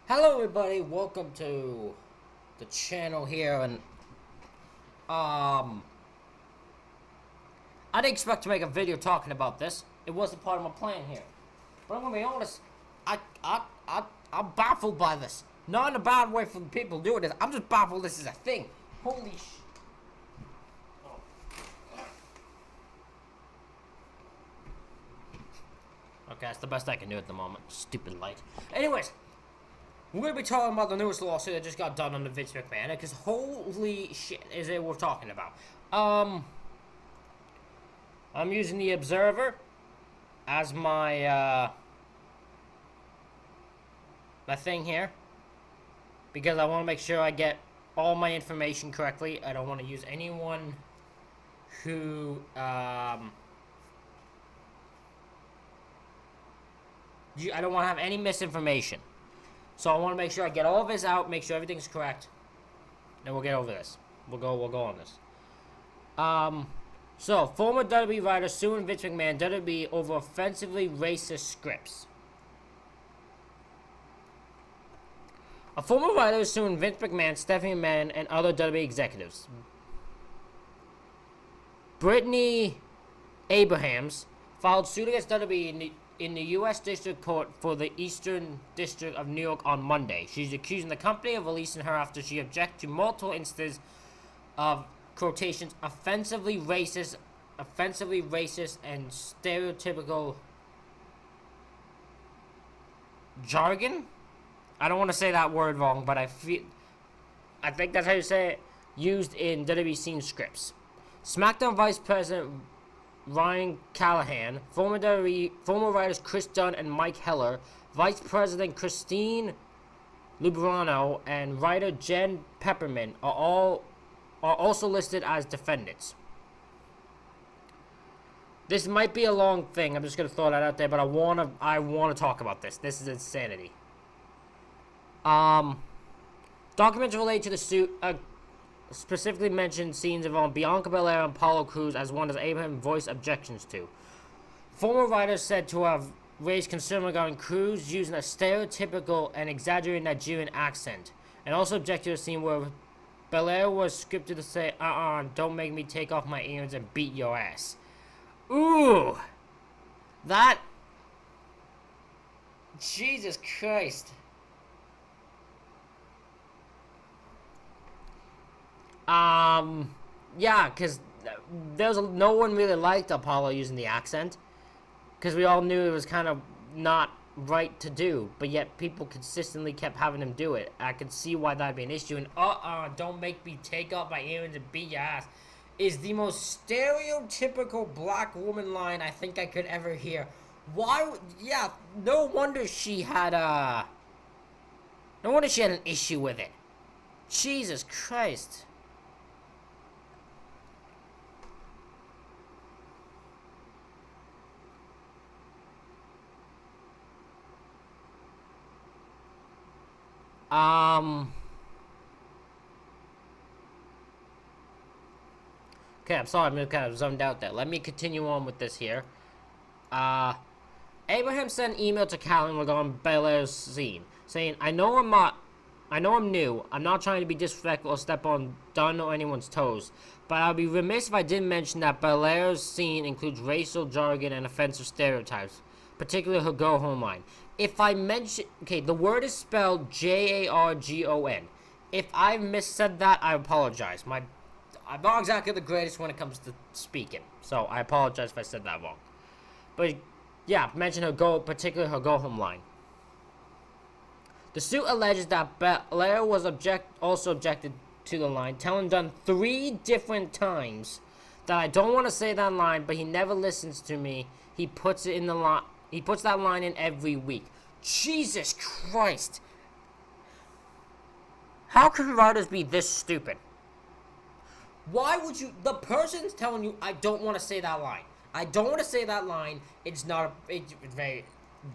Hello everybody, welcome to the channel here, and I didn't expect to make a video talking about this. It wasn't part of my plan here. But I'm gonna be honest, I'm baffled by this. Not in a bad way for the people doing this, I'm just baffled this is a thing. Holy sh... Okay, that's the best I can do at the moment. Stupid light. Anyways, we're going to be talking about the newest lawsuit that just got done on the Vince McMahon, because holy shit is it worth talking about. I'm using the Observer as my, my thing here, because I want to make sure I get all my information correctly. I don't want to use anyone who, I don't want to have any misinformation. So I want to make sure I get all of this out, make sure everything's correct, and we'll get over this. We'll go on this. So former WWE writer suing Vince McMahon, WWE over offensively racist scripts. A former writer is suing Vince McMahon, Stephanie McMahon, and other WWE executives. Brittany Abrahams filed suit against WWE in the U.S. District Court for the Eastern District of New York on Monday. She's accusing the company of releasing her after she objected to multiple instances of quotations offensively racist, and stereotypical jargon. I don't want to say that word wrong, but I think that's how you say it. Used in WWE scene scripts. SmackDown Vice President Ryan Callahan, former writers Chris Dunn and Mike Heller, Vice President Christine Lubrano, and writer Jen Peppermint are also listed as defendants. This might be a long thing. I'm just gonna throw that out there, but I wanna talk about this. This is insanity. Documents related to the suit specifically mentioned scenes involving Bianca Belair and Apollo Crews, as one as Abraham voiced objections to. Former writers said to have raised concern regarding Crews using a stereotypical and exaggerated Nigerian accent, and also objected to a scene where Belair was scripted to say, don't make me take off my earrings and beat your ass. Ooh! That... Jesus Christ. Yeah, because no one really liked Apollo using the accent, because we all knew it was kind of not right to do, but yet people consistently kept having him do it. I could see why that'd be an issue, and don't make me take off my earrings and beat your ass is the most stereotypical black woman line I think I could ever hear. Why? Yeah, no wonder she had an issue with it. Jesus Christ. Okay, I'm sorry, I'm kind of zoned out there. Let me continue on with this here. Abraham sent an email to Callan regarding Belair's scene, saying, I know I'm new. I'm not trying to be disrespectful or step on Dunn or anyone's toes, but I'd be remiss if I didn't mention that Belair's scene includes racial jargon and offensive stereotypes, particularly her go home line. If I mention, okay, the word is spelled Jargon. If I missaid that, I apologize. I'm not exactly the greatest when it comes to speaking, so I apologize if I said that wrong. But yeah, mention particularly her go home line. The suit alleges that Belair was also objected to the line, telling Dunn 3 different times that I don't want to say that line, but he never listens to me. He puts that line in every week. Jesus Christ! How can writers be this stupid? Why would you? The person's telling you, I don't want to say that line. I don't want to say that line. It's very,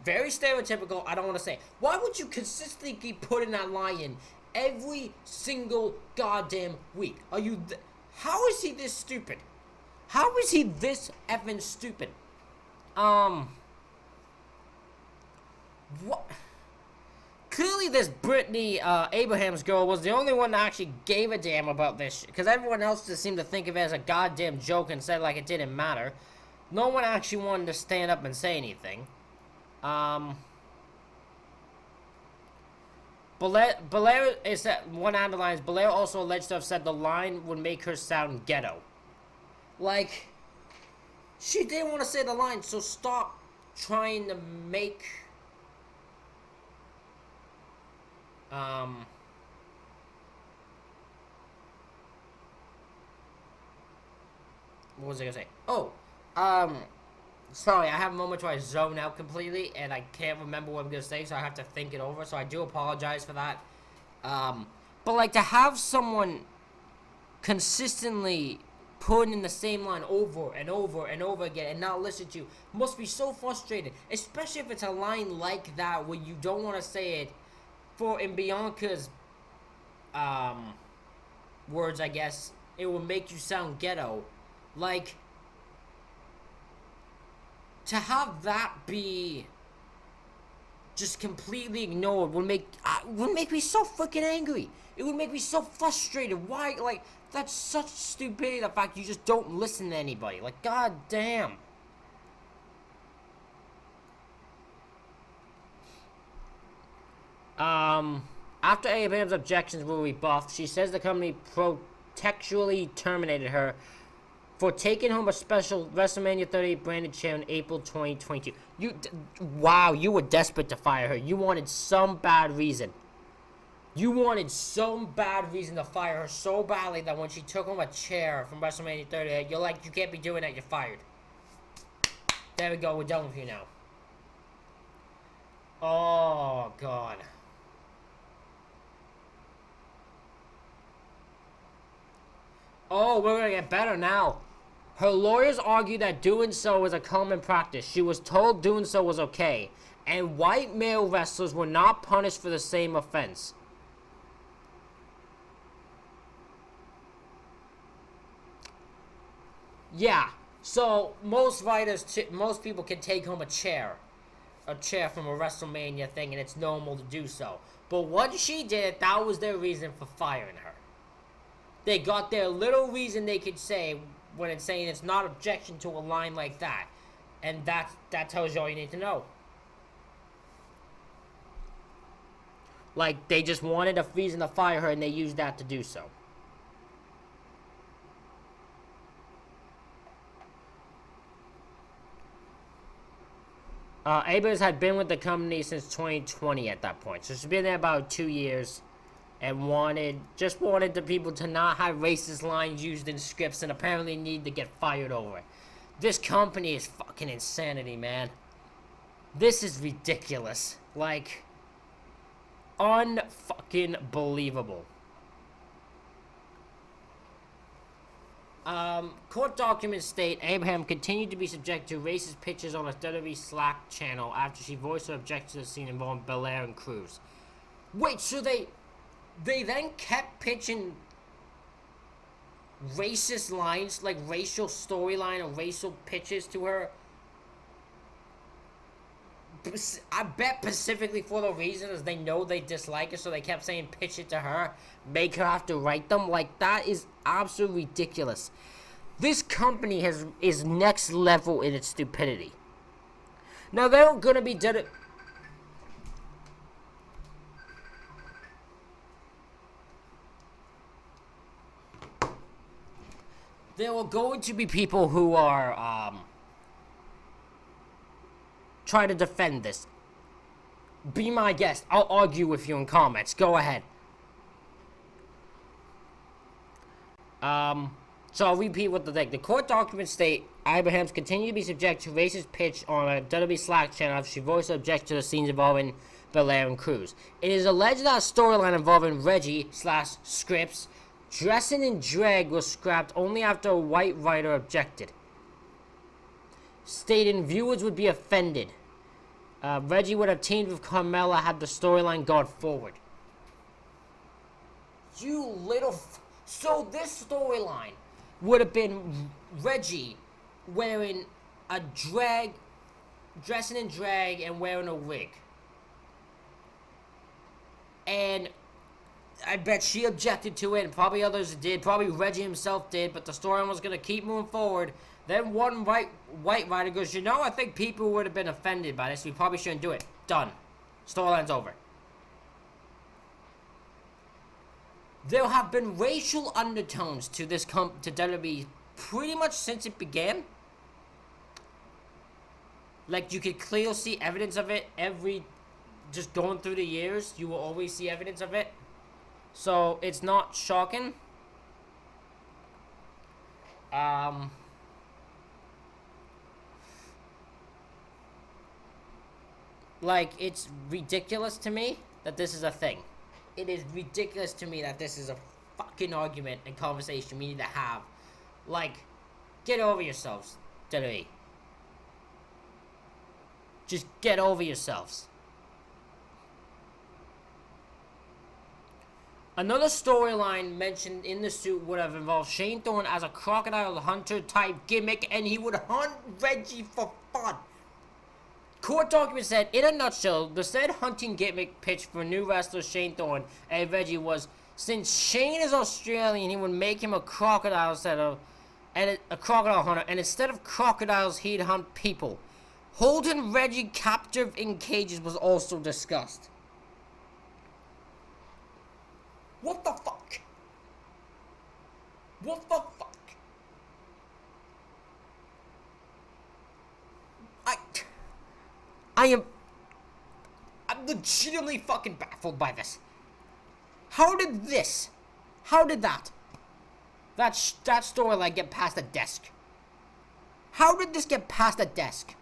very stereotypical. I don't want to say it. Why would you consistently keep putting that line in every single goddamn week? How is he this stupid? How is he this effing stupid? What? clearly this Brittany Abrahams girl was the only one that actually gave a damn about this, because everyone else just seemed to think of it as a goddamn joke and said like it didn't matter. No one actually wanted to stand up and say anything. Belair is that one of the lines. Belair also alleged to have said the line would make her sound ghetto. Like, she didn't want to say the line, so stop trying to make what was I gonna say? Oh, sorry, I have a moment where I zone out completely and I can't remember what I'm gonna say, so I have to think it over. So I do apologize for that. But like, to have someone consistently putting in the same line over and over and over again and not listen to you must be so frustrating, especially if it's a line like that where you don't want to say it. For in Bianca's words, I guess, it will make you sound ghetto. Like, to have that be just completely ignored would make me so freaking angry. It would make me so frustrated. Why? Like, that's such stupidity, the fact you just don't listen to anybody. Like, god damn. After Abraham's objections were rebuffed, she says the company protectually terminated her for taking home a special WrestleMania 38 branded chair in April 2022. Wow, you were desperate to fire her. You wanted some bad reason. You wanted some bad reason to fire her so badly that when she took home a chair from WrestleMania 38, you're like, you can't be doing that, you're fired. There we go, we're done with you now. Oh, God. Oh, we're gonna get better now. Her lawyers argue that doing so was a common practice. She was told doing so was okay, and white male wrestlers were not punished for the same offense. Yeah, so most people can take home a chair from a WrestleMania thing, and it's normal to do so. But once she did it, that was their reason for firing her. They got their little reason they could say when it's saying it's not objection to a line like that. And that tells you all you need to know. Like, they just wanted a reason to fire her, and they used that to do so. Abrams had been with the company since 2020 at that point. So she's been there about 2 years. And just wanted the people to not have racist lines used in scripts, and apparently need to get fired over it. This company is fucking insanity, man. This is ridiculous. Like, unfucking believable. Court documents state Abraham continued to be subject to racist pitches on a WWE Slack channel after she voiced her objection to the scene involving Belair and Cruz. Wait, so they then kept pitching racist lines, like racial storyline or racial pitches to her? I bet specifically for the reason is they know they dislike her, so they kept saying pitch it to her, make her have to write them. Like, that is absolutely ridiculous. This company is next level in its stupidity. Now, they're gonna be there are going to be people who are trying to defend this. Be my guest. I'll argue with you in comments. Go ahead. So I'll repeat what the court documents state Abrahams continued to be subject to racist pitch on a WWE Slack channel after she voiced her objection to the scenes involving Belair and Cruz. It is alleged that a storyline involving Reggie/Scripps dressing in drag was scrapped only after a white writer objected, stating viewers would be offended. Reggie would have teamed with Carmella had the storyline gone forward. You little... So this storyline would have been Reggie wearing a dressing in drag and wearing a wig. And I bet she objected to it, and probably others did. Probably Reggie himself did, but the storyline was going to keep moving forward. Then one white writer goes, you know, I think people would have been offended by this. We probably shouldn't do it. Done. Storyline's over. There have been racial undertones to this to WWE pretty much since it began. Like, you could clearly see evidence of it just going through the years. You will always see evidence of it. So, it's not shocking. Like, it's ridiculous to me that this is a thing. It is ridiculous to me that this is a fucking argument and conversation we need to have. Like, get over yourselves, WWE. Just get over yourselves. Another storyline mentioned in the suit would have involved Shane Thorne as a crocodile hunter type gimmick, and he would hunt Reggie for fun. Court document said, in a nutshell, the said hunting gimmick pitch for new wrestler Shane Thorne and Reggie was, since Shane is Australian, he would make him a crocodile hunter, and instead of crocodiles, he'd hunt people. Holding Reggie captive in cages was also discussed. What the fuck? What the fuck? I'm legitimately fucking baffled by this. How did that storyline get past the desk? How did this get past the desk?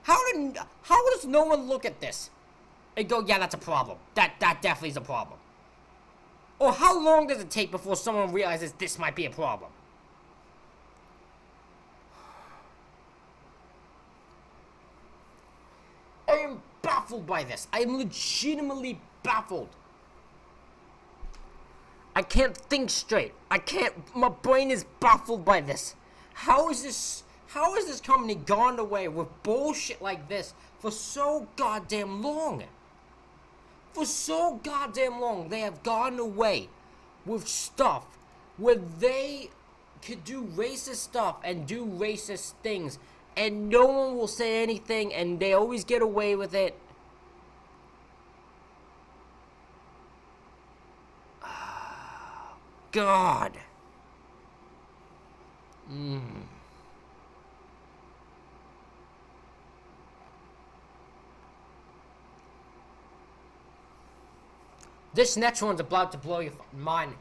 How does no one look at this and go, yeah, that's a problem. That definitely is a problem. Or how long does it take before someone realizes this might be a problem? I am baffled by this. I am legitimately baffled. I can't think straight. My brain is baffled by this. How is this company gone away with bullshit like this for so goddamn long? For so goddamn long, they have gone away with stuff where they could do racist stuff and do racist things, and no one will say anything, and they always get away with it. God. This next one's about to blow your mind.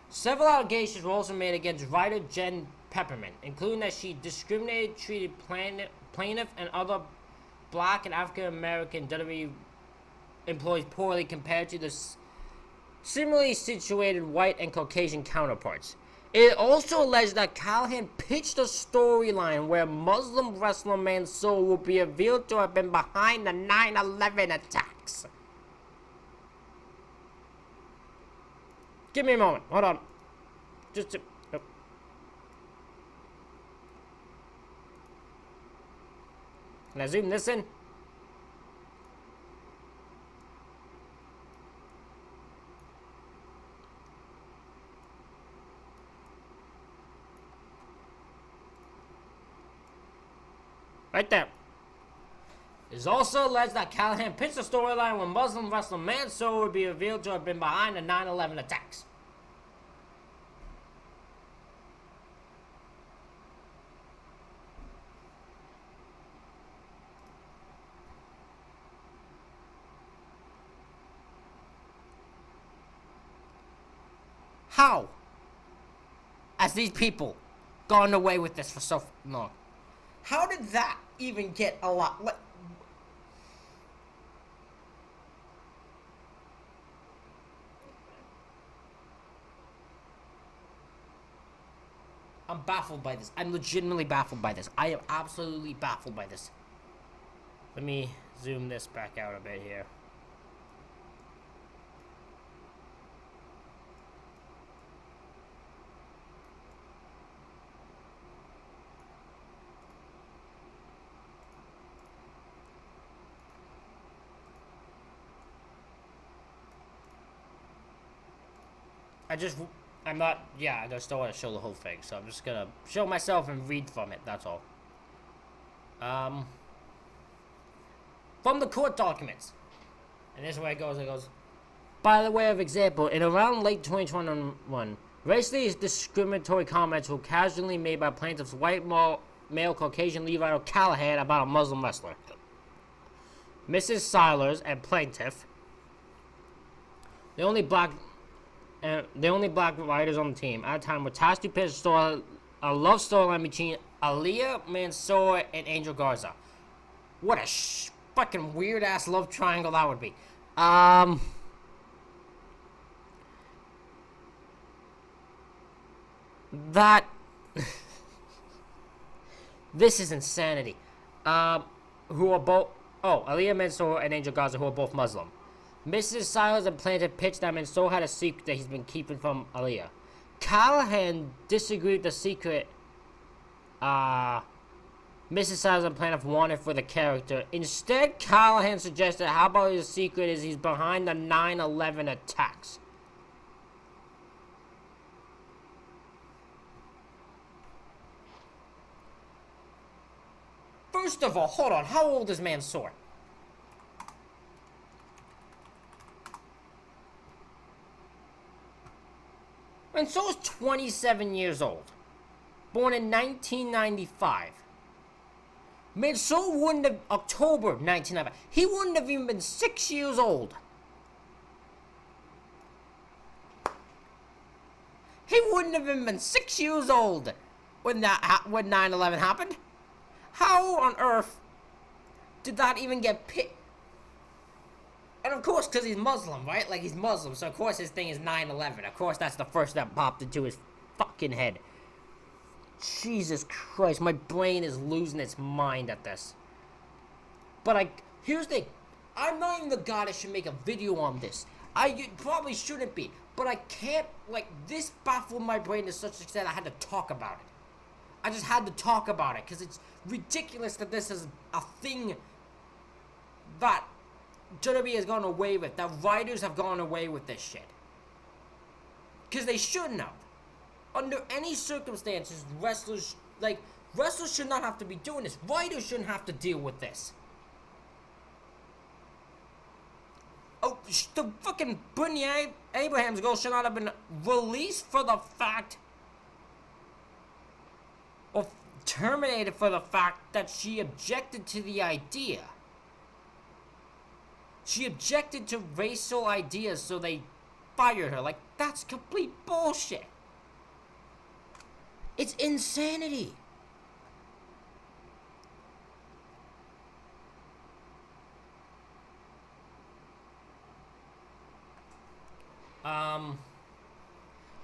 Several allegations were also made against writer Jen Peppermint, including that she discriminated, treated plaintiff and other black and African American WWE employees poorly compared to the similarly situated white and Caucasian counterparts. It also alleged that Callahan pitched a storyline where Muslim wrestler Mansoor would be revealed to have been behind the 9/11 attacks. Give me a moment. Hold on. Nope. Can I zoom this in? Right there. It is also alleged that Callahan pitched a storyline when Muslim wrestler Mansoor would be revealed to have been behind the 9/11 attacks. How has these people gone away with this for so long? How did that even get a lot? I'm baffled by this. I'm legitimately baffled by this. I am absolutely baffled by this. Let me zoom this back out a bit here. I'm not, yeah, I just don't want to show the whole thing, so I'm just gonna show myself and read from it, that's all. From the court documents. And this is where it goes, by the way of example, in around late 2021, racially discriminatory comments were casually made by plaintiff's white male Caucasian Levi Callahan about a Muslim wrestler. Mrs. Silers and plaintiff, the only black writers on the team at the time, were tasked to pitch a love storyline between Aaliyah Mansour and Angel Garza. What a fucking weird ass love triangle that would be. That this is insanity. Who are both Aaliyah Mansour and Angel Garza, who are both Muslim. Mrs. Silers and plaintiff pitched that Mansour had a secret that he's been keeping from Aaliyah. Callahan disagreed with the secret Mrs. Silers and plaintiff wanted for the character. Instead, Callahan suggested, how about his secret is he's behind the 9/11 attacks. First of all, hold on, how old is Mansour? Mansour's 27 years old. Born in 1995. Mansour wouldn't have, October 1995, he wouldn't have even been 6 years old. He wouldn't have even been 6 years old when 9/11 happened. How on earth did that even get picked? And of course, because he's Muslim, right? Like, he's Muslim, so of course his thing is 9/11. Of course, that's the first that popped into his fucking head. Jesus Christ, my brain is losing its mind at this. But here's the thing. I'm not even the guy that should make a video on this. I probably shouldn't be. But I can't, this baffled my brain to such an extent I had to talk about it. I just had to talk about it, because it's ridiculous that this is a thing that WWE has gone away with, that writers have gone away with this shit. Because they shouldn't have. Under any circumstances, wrestlers should not have to be doing this. Writers shouldn't have to deal with this. Oh, the fucking Brittany Abraham's girl should not have been released for the fact, or terminated for the fact that she objected to the idea. She objected to racial ideas, so they fired her. That's complete bullshit. It's insanity.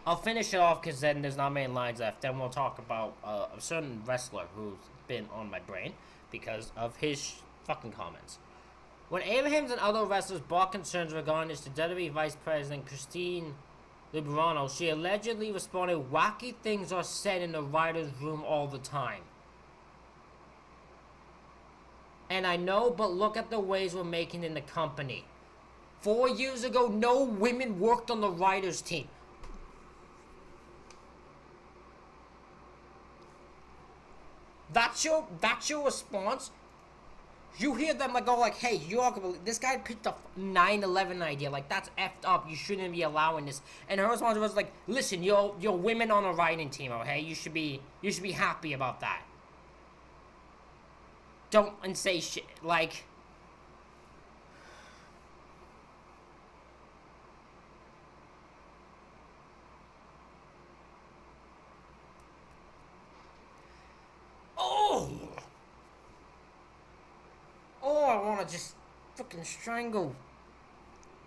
I'll finish it off because then there's not many lines left. Then we'll talk about a certain wrestler who's been on my brain because of his fucking comments. When Abrahams and other wrestlers brought concerns regarding this to WWE Vice President Christine Liberano, she allegedly responded, "Wacky things are said in the writer's room all the time. And I know, but look at the waves we're making in the company. 4 years ago, no women worked on the writers' team." That's your response? You hear them hey, you all can believe this guy picked a 9/11 idea. That's effed up. You shouldn't be allowing this. And her response was listen, you're women on a writing team, okay? You should be happy about that. Don't say shit I want to just fucking strangle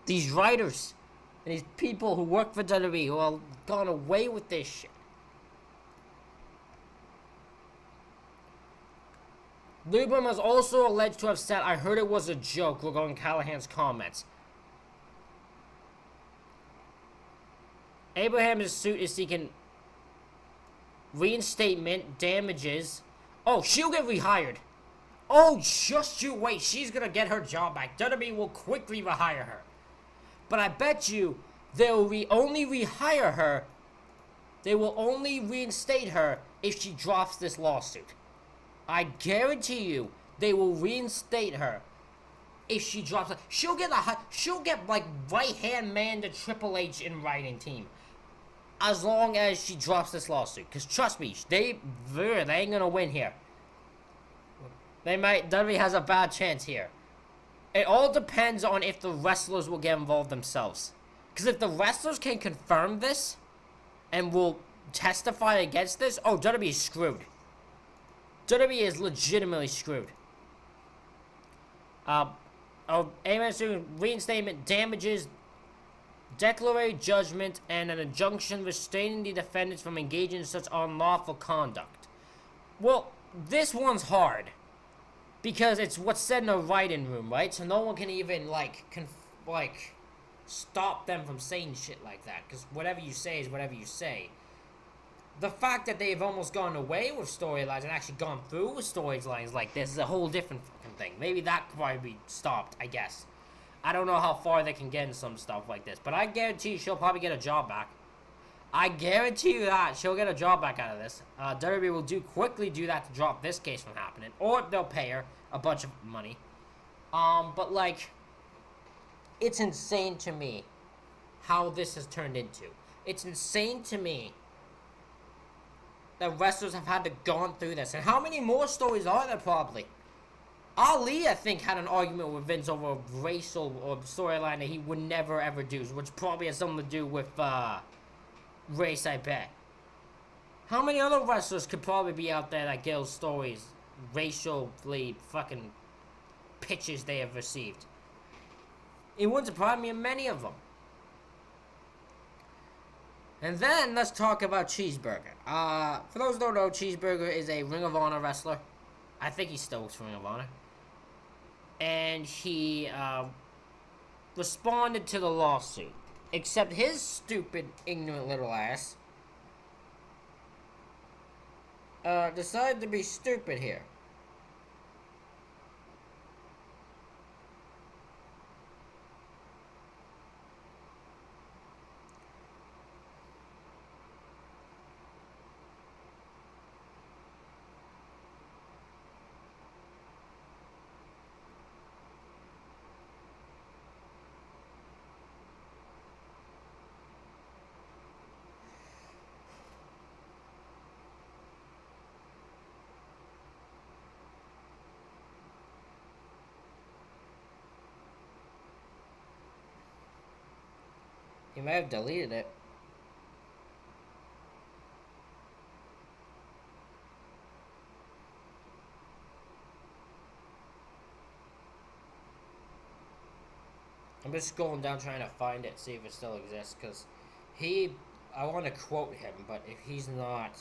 these writers and these people who work for WWE who have gone away with this shit. Lieberman was also alleged to have said, "I heard it was a joke," regarding Callahan's comments. Abraham's suit is seeking reinstatement, damages. Oh, she'll get rehired. Oh, just you wait. She's gonna get her job back. WWE will quickly rehire her. But I bet you they'll only rehire her. They will only reinstate her if she drops this lawsuit. I guarantee you, they will reinstate her if she drops it. She'll get like right hand man to Triple H in writing team, as long as she drops this lawsuit. Cause trust me, they ain't gonna win here. They might. WWE has a bad chance here. It all depends on if the wrestlers will get involved themselves. Cause if the wrestlers can confirm this and will testify against this, oh, WWE is screwed. WWE is legitimately screwed. Reinstatement, damages, declaratory judgment, and an injunction restraining the defendants from engaging in such unlawful conduct. Well, this one's hard. Because it's what's said in a writing room, right? So no one can even, stop them from saying shit like that. Because whatever you say is whatever you say. The fact that they've almost gone away with storylines and actually gone through with storylines like this is a whole different fucking thing. Maybe that could probably be stopped, I guess. I don't know how far they can get in some stuff like this. But I guarantee she'll probably get a job back. I guarantee you that she'll get a job back out of this. WWE will quickly do that to drop this case from happening. Or they'll pay her a bunch of money. But like, it's insane to me how this has turned into. It's insane to me that wrestlers have had to gone through this. And how many more stories are there probably? Ali, I think, had an argument with Vince over a racial or storyline that he would never ever do, which probably has something to do with race, I bet. How many other wrestlers could probably be out there that get stories, racially fucking pitches they have received? It wouldn't surprise me in many of them. And then, let's talk about Cheeseburger. For those who don't know, Cheeseburger is a Ring of Honor wrestler. I think he still works for Ring of Honor. And he, responded to the lawsuit. Except his stupid, ignorant little ass, decided to be stupid here. He might have deleted it. I'm just scrolling down trying to find it, see if it still exists, because I want to quote him, but if he's not...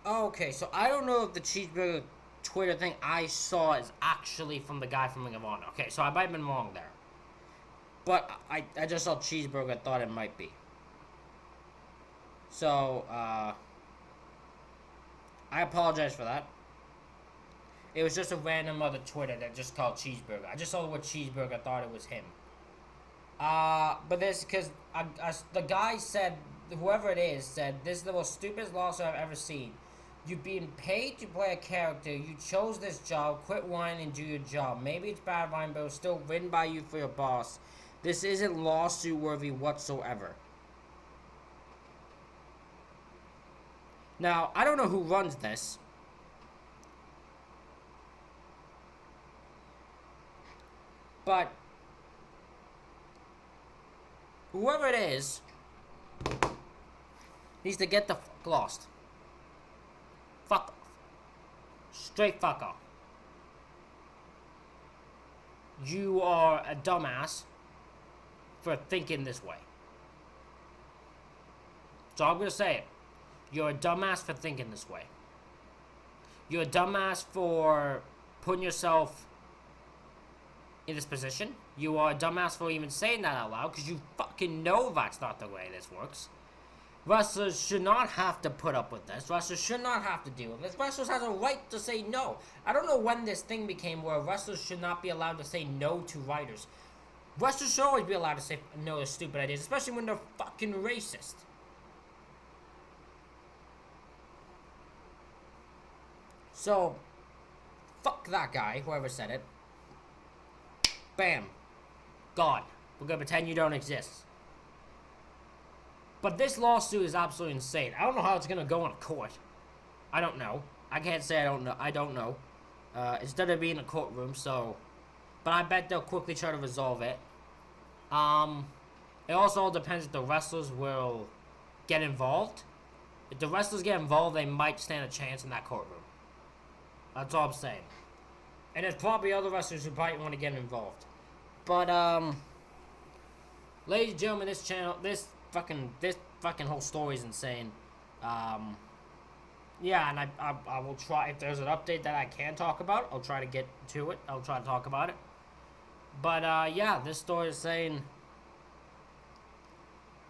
Okay, so I don't know if the Cheeseburger Twitter thing I saw is actually from the guy from Ring of Honor. Okay, so I might have been wrong there. But I just saw Cheeseburger, thought it might be. So, I apologize for that. It was just a random other Twitter that just called Cheeseburger. I just saw the word Cheeseburger, thought it was him. But this, because the guy said, whoever it is, said, this is the most stupidest lawsuit I've ever seen. You're being paid to play a character. You chose this job. Quit whining and do your job. Maybe it's bad wine, but it was still written by you for your boss. This isn't lawsuit worthy whatsoever. Now, I don't know who runs this. But whoever it is needs to get the fuck lost. Fuck off. Straight fuck off. you are a dumbass for thinking this way. So I'm going to say it. You're a dumbass for thinking this way. You're a dumbass for putting yourself in this position. You are a dumbass for even saying that out loud, because you fucking know that's not the way this works. Wrestlers should not have to put up with this. Wrestlers should not have to deal with this. Wrestlers have a right to say no. I don't know when this thing became where wrestlers should not be allowed to say no to writers. Wrestlers should always be allowed to say no to stupid ideas, especially when they're fucking racist. So, fuck that guy, whoever said it. Bam. Gone. We're gonna pretend you don't exist. But this lawsuit is absolutely insane. I don't know how it's gonna go in court. I don't know. I can't say I don't know. I don't know. It's gonna be in a courtroom, so... But I bet they'll quickly try to resolve it. It also all depends if the wrestlers will get involved. If the wrestlers get involved, they might stand a chance in that courtroom. That's all I'm saying. And there's probably other wrestlers who probably want to get involved. But, ladies and gentlemen, this channel, this fucking whole story is insane. Yeah, and I will try, if there's an update that I can talk about, I'll try to get to it. I'll try to talk about it. But, yeah, this story is saying,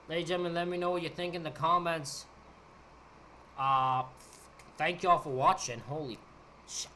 ladies and gentlemen, let me know what you think in the comments. Thank y'all for watching. Holy shit.